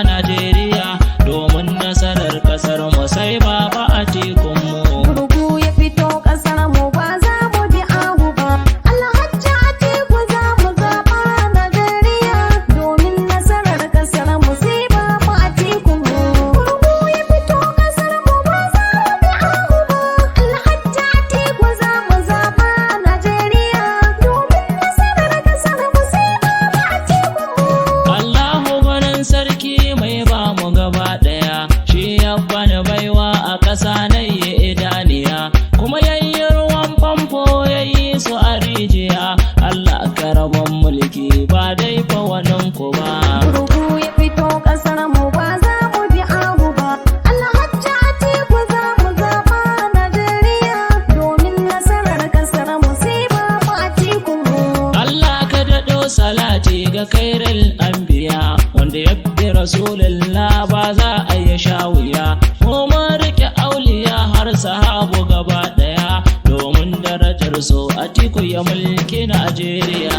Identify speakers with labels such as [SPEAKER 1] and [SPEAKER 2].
[SPEAKER 1] Najeriya domin nasarar kasar mu sai baba Atiku mu.
[SPEAKER 2] Gurgu ya fito kasar mu ba za mu bi ahu ba. Alhaji Atiku za mu zaba Najeriya domin nasarar kasar mu sai baba Atiku mu. Gurgu ya fito kasar mu ba za mu bi ahu ba. Alhaji Atiku za mu zaba Najeriya domin nasarar kasar mu sai baba Atiku mu.
[SPEAKER 1] Allahu gwanin sarki mai ba mu gaba daya, shi ya bani baiwa a ƙasa na yi idaniya, kuma yayi ruwan famfo yayi su a rijiya. Allah ka rabon mulki ba dai fa wannan ku ba.
[SPEAKER 2] Gurgu ya fito kasar mu ba za mu bi ahu ba. Alhaji Atiku za mu zaba Najeriya domin nasarar kasar mu sai baba Atiku mu.
[SPEAKER 1] Allah ka daɗo salati ga kairil anbiya, wanda ya fi rasulullah ba za a yi sha wuya. Mu mun riƙe auliya har sahabu gaba ɗaya, domin darajar so Atiku ya mulki Najeriya.